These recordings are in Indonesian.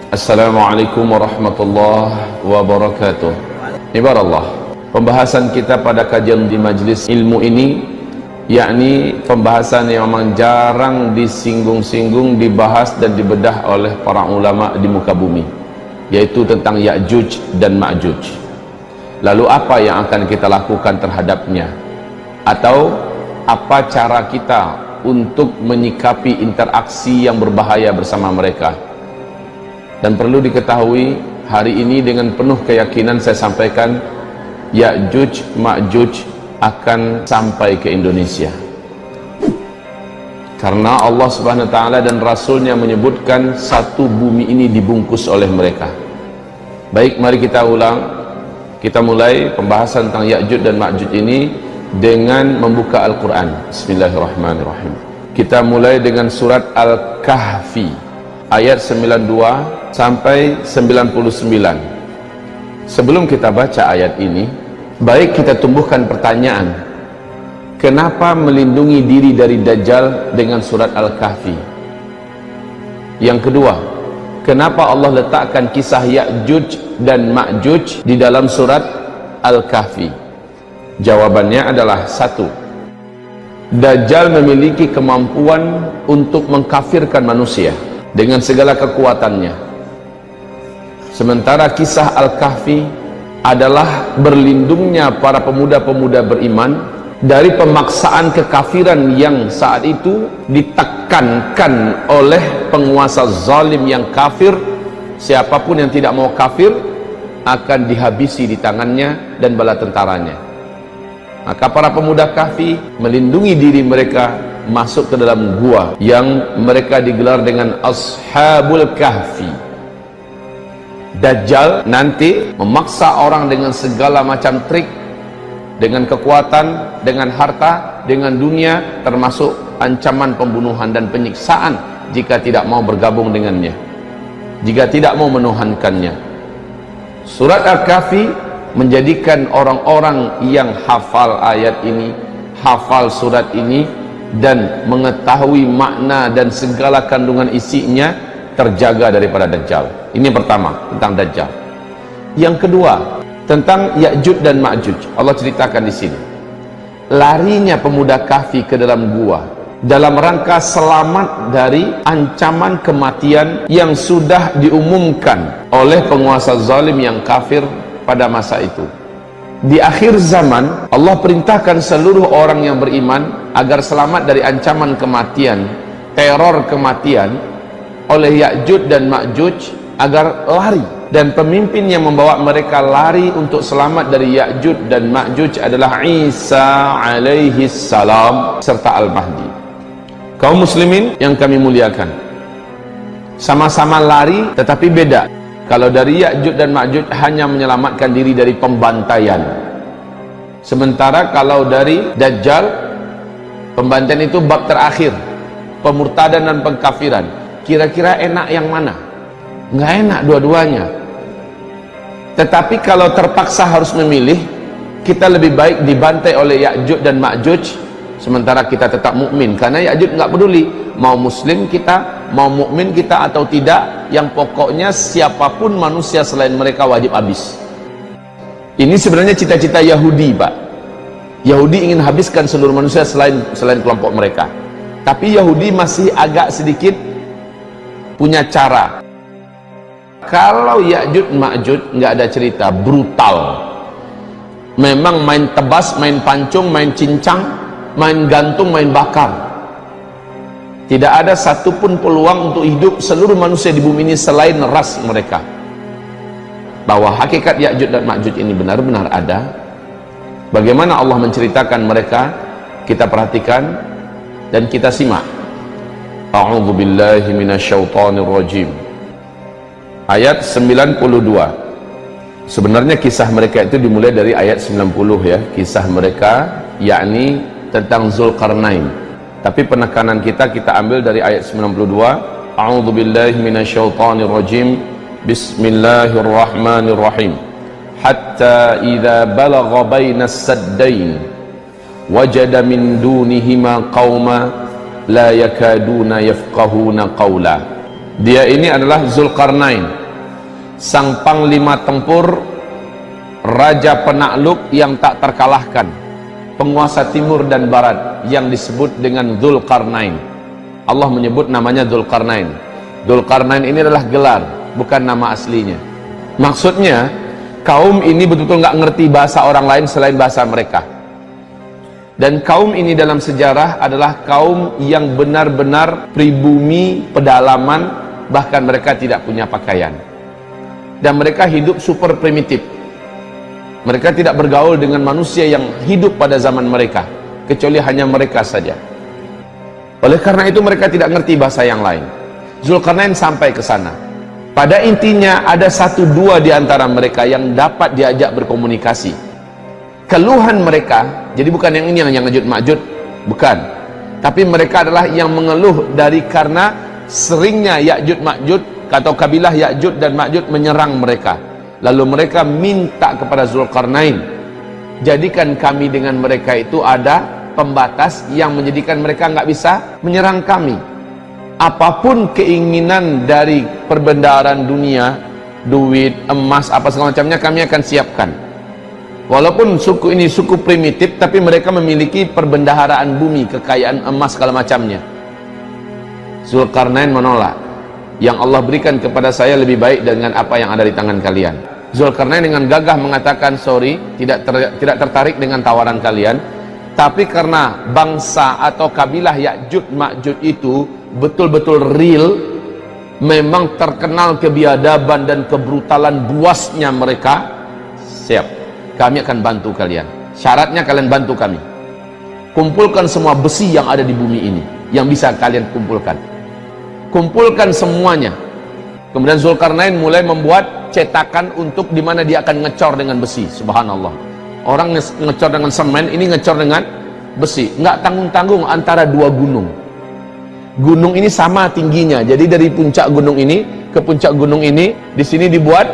Assalamualaikum warahmatullahi wabarakatuh. Ibarallah, pembahasan kita pada kajian di majlis ilmu ini, yakni pembahasan yang memang jarang disinggung-singgung, dibahas dan dibedah oleh para ulama di muka bumi, yaitu tentang Ya'juj dan Ma'juj. Lalu apa yang akan kita lakukan terhadapnya, atau apa cara kita untuk menyikapi interaksi yang berbahaya bersama mereka? Dan perlu diketahui, hari ini dengan penuh keyakinan saya sampaikan, Ya'juj Ma'juj akan sampai ke Indonesia, karena Allah Subhanahu wa ta'ala dan Rasulnya menyebutkan satu bumi ini dibungkus oleh mereka. Baik, mari kita ulang. Kita mulai pembahasan tentang Ya'juj dan Ma'juj ini dengan membuka Al-Quran. Bismillahirrahmanirrahim. Kita mulai dengan surat Al-Kahfi ayat 92 sampai 99. Sebelum kita baca ayat ini, baik kita tumbuhkan pertanyaan, kenapa melindungi diri dari Dajjal dengan surat Al-Kahfi? Yang kedua, kenapa Allah letakkan kisah Ya'juj dan Ma'juj di dalam surat Al-Kahfi? Jawabannya adalah satu, Dajjal memiliki kemampuan untuk mengkafirkan manusia dengan segala kekuatannya. Sementara kisah Al-Kahfi adalah berlindungnya para pemuda-pemuda beriman dari pemaksaan kekafiran yang saat itu ditekankan oleh penguasa zalim yang kafir. Siapapun yang tidak mau kafir akan dihabisi di tangannya dan bala tentaranya. Maka para pemuda Kahfi melindungi diri mereka masuk ke dalam gua yang mereka digelar dengan Ashabul Kahfi. Dajjal nanti memaksa orang dengan segala macam trik, dengan kekuatan, dengan harta, dengan dunia, termasuk ancaman pembunuhan dan penyiksaan jika tidak mau bergabung dengannya, jika tidak mau menuhankannya. Surat Al-Kahfi menjadikan orang-orang yang hafal ayat ini, hafal surat ini, dan mengetahui makna dan segala kandungan isinya, terjaga daripada Dajjal. Ini pertama, tentang Dajjal. Yang kedua, tentang Ya'juj dan Ma'juj. Allah ceritakan di sini, larinya pemuda Kahfi ke dalam gua dalam rangka selamat dari ancaman kematian yang sudah diumumkan oleh penguasa zalim yang kafir pada masa itu. Di akhir zaman, Allah perintahkan seluruh orang yang beriman agar selamat dari ancaman kematian, teror kematian oleh Ya'juj dan Ma'juj, agar lari, dan pemimpin yang membawa mereka lari untuk selamat dari Ya'juj dan Ma'juj adalah Isa alaihi salam serta Al-Mahdi. Kaum muslimin yang kami muliakan, sama-sama lari tetapi beda. Kalau dari Ya'juj dan Ma'juj hanya menyelamatkan diri dari pembantaian, sementara kalau dari Dajjal, pembantaian itu bab terakhir, pemurtadan dan pengkafiran. Kira-kira enak yang mana? Nggak enak dua-duanya. Tetapi kalau terpaksa harus memilih, kita lebih baik dibantai oleh Ya'juj dan Ma'juj, sementara kita tetap mukmin. Karena Ya'juj nggak peduli mau muslim kita, mau mukmin kita atau tidak, yang pokoknya siapapun manusia selain mereka wajib habis. Ini sebenarnya cita-cita Yahudi, Pak. Yahudi ingin habiskan seluruh manusia selain kelompok mereka. Tapi Yahudi masih agak sedikit punya cara. Kalau Ya'juj Ma'juj nggak ada cerita, brutal. Memang main tebas, main pancung, main cincang, main gantung, main bakar. Tidak ada satupun peluang untuk hidup seluruh manusia di bumi ini selain ras mereka. Bahwa hakikat Ya'juj dan Ma'juj ini benar-benar ada. Bagaimana Allah menceritakan mereka, kita perhatikan dan kita simak. A'udzu billahi minasyaitonir rajim. Ayat 92. Sebenarnya kisah mereka itu dimulai dari ayat 90 ya, kisah mereka yakni tentang Zulkarnain. Tapi penekanan kita ambil dari ayat 92. A'udzu billahi minasyaitonir rajim. Bismillahirrahmanirrahim. Hatta idza balagha bainas saddain wajada min dunihima qauma la yakaduna yafqahuna qawla Dia ini adalah Zulkarnain, sang panglima tempur, raja penakluk yang tak terkalahkan, penguasa timur dan barat yang disebut dengan Zulkarnain. Allah menyebut namanya Zulkarnain. Zulkarnain ini adalah gelar, bukan nama aslinya. Maksudnya kaum ini betul-betul nggak ngerti bahasa orang lain selain bahasa mereka. Dan kaum ini dalam sejarah adalah kaum yang benar-benar pribumi, pedalaman, bahkan mereka tidak punya pakaian. Dan mereka hidup super primitif. Mereka tidak bergaul dengan manusia yang hidup pada zaman mereka, kecuali hanya mereka saja. Oleh karena itu mereka tidak ngerti bahasa yang lain. Zulkarnain sampai ke sana. Pada intinya ada 1-2 di antara mereka yang dapat diajak berkomunikasi. Keluhan mereka, jadi bukan yang ini yang Ya'juj Ma'juj, bukan. Tapi mereka adalah yang mengeluh dari karena seringnya Ya'juj Ma'juj atau kabilah Ya'juj dan Ma'juj menyerang mereka. Lalu mereka minta kepada Zulkarnain, jadikan kami dengan mereka itu ada pembatas yang menjadikan mereka nggak bisa menyerang kami. Apapun keinginan dari perbendaharaan dunia, duit, emas, apa segala macamnya, kami akan siapkan. Walaupun suku ini suku primitif, tapi mereka memiliki perbendaharaan bumi, kekayaan emas segala macamnya. Zulkarnain menolak. Yang Allah berikan kepada saya lebih baik dengan apa yang ada di tangan kalian. Zulkarnain dengan gagah mengatakan, sorry, tidak tertarik dengan tawaran kalian. Tapi karena bangsa atau kabilah Ya'juj Ma'juj itu betul-betul real, memang terkenal kebiadaban dan kebrutalan buasnya mereka, siap, kami akan bantu kalian. Syaratnya kalian bantu kami. Kumpulkan semua besi yang ada di bumi ini, yang bisa kalian kumpulkan. Kumpulkan semuanya. Kemudian Zulkarnain mulai membuat cetakan untuk dimana dia akan ngecor dengan besi. Subhanallah. Orang ngecor dengan semen, ini ngecor dengan besi. Nggak tanggung-tanggung antara 2 gunung. Gunung ini sama tingginya. Jadi dari puncak gunung ini ke puncak gunung ini, di sini dibuat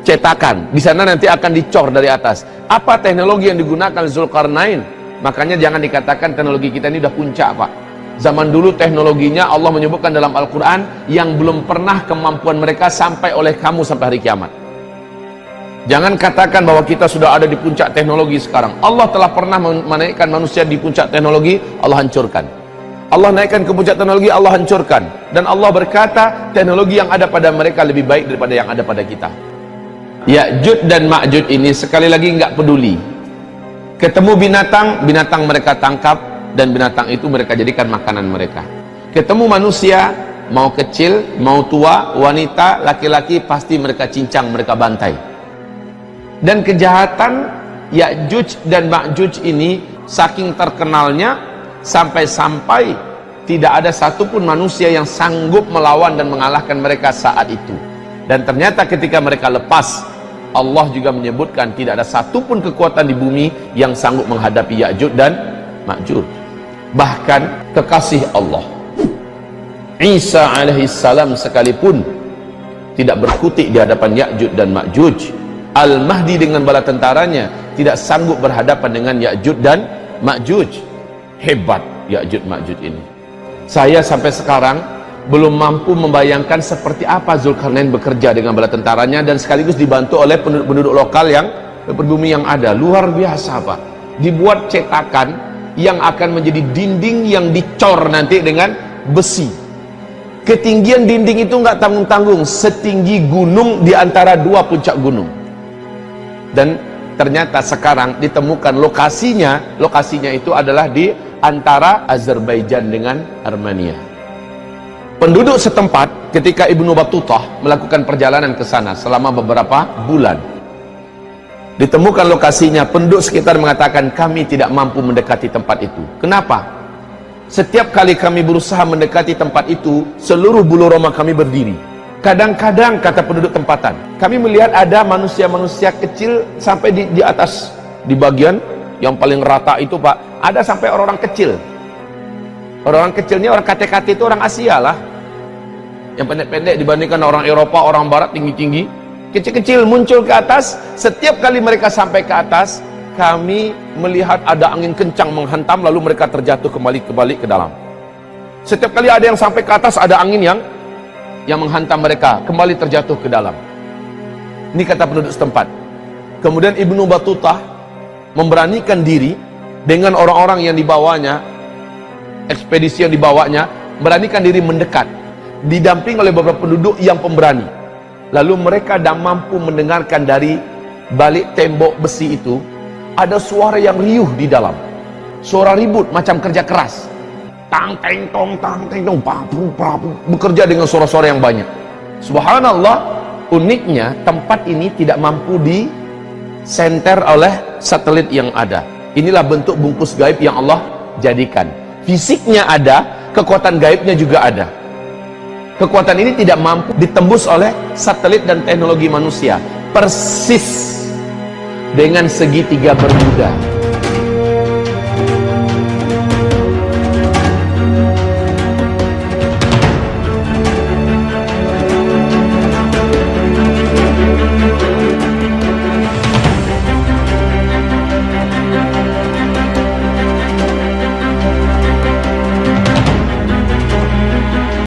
cetakan. Di sana nanti akan dicor dari atas. Apa teknologi yang digunakan Zulkarnain? Makanya jangan dikatakan teknologi kita ini udah puncak, Pak. Zaman dulu teknologinya Allah menyebutkan dalam Al-Quran yang belum pernah kemampuan mereka sampai oleh kamu sampai hari kiamat. Jangan katakan bahwa kita sudah ada di puncak teknologi sekarang. Allah telah pernah menaikkan manusia di puncak teknologi, Allah hancurkan. Allah naikkan ke puncak teknologi, Allah hancurkan. Dan Allah berkata, teknologi yang ada pada mereka lebih baik daripada yang ada pada kita. Ya'juj dan Ma'juj ini sekali lagi nggak peduli. Ketemu binatang, binatang mereka tangkap, dan binatang itu mereka jadikan makanan mereka. Ketemu manusia, mau kecil, mau tua, wanita, laki-laki, pasti mereka cincang, mereka bantai. Dan kejahatan Ya'juj dan Ma'juj ini saking terkenalnya, sampai-sampai tidak ada satupun manusia yang sanggup melawan dan mengalahkan mereka saat itu. Dan ternyata ketika mereka lepas, Allah juga menyebutkan tidak ada satupun kekuatan di bumi yang sanggup menghadapi Ya'juj dan Ma'juj. Bahkan kekasih Allah Isa alaihissalam sekalipun tidak berkutik di hadapan Ya'juj dan Ma'juj. Al-Mahdi dengan bala tentaranya tidak sanggup berhadapan dengan Ya'juj dan Ma'juj. Hebat Ya'juj Ma'juj ini. Saya sampai sekarang belum mampu membayangkan seperti apa Zulkarnain bekerja dengan bala tentaranya dan sekaligus dibantu oleh penduduk lokal yang pribumi yang ada. Luar biasa, Pak. Dibuat cetakan yang akan menjadi dinding yang dicor nanti dengan besi. Ketinggian dinding itu nggak tanggung-tanggung, setinggi gunung di antara 2 puncak gunung. Dan ternyata sekarang ditemukan lokasinya itu adalah di antara Azerbaijan dengan Armenia. Penduduk setempat ketika Ibnu Battutah melakukan perjalanan ke sana selama beberapa bulan, ditemukan lokasinya, penduduk sekitar mengatakan kami tidak mampu mendekati tempat itu. Kenapa? Setiap kali kami berusaha mendekati tempat itu, seluruh bulu roma kami berdiri. Kadang-kadang, kata penduduk tempatan, kami melihat ada manusia-manusia kecil sampai di atas, di bagian yang paling rata itu, Pak, ada sampai orang-orang kecil. Orang-orang kecilnya, orang KT-KT itu orang Asia lah, yang pendek-pendek dibandingkan orang Eropa, orang Barat tinggi-tinggi. Kecil-kecil muncul ke atas. Setiap kali mereka sampai ke atas, kami melihat ada angin kencang menghantam, lalu mereka terjatuh kembali ke dalam. Setiap kali ada yang sampai ke atas, ada angin yang yang menghantam mereka kembali terjatuh ke dalam. Ini kata penduduk setempat. Kemudian Ibnu Battutah memberanikan diri dengan orang-orang yang dibawanya, ekspedisi yang dibawanya, beranikan diri mendekat, didamping oleh beberapa penduduk yang pemberani. Lalu mereka dah mampu mendengarkan dari balik tembok besi itu ada suara yang riuh di dalam, suara ribut macam kerja keras, tang teng tong, papu papu, bekerja dengan suara-suara yang banyak. Subhanallah, uniknya tempat ini tidak mampu disenter oleh satelit yang ada. Inilah bentuk bungkus gaib yang Allah jadikan. Fisiknya ada, kekuatan gaibnya juga ada. Kekuatan ini tidak mampu ditembus oleh satelit dan teknologi manusia. Persis dengan segitiga Bermuda.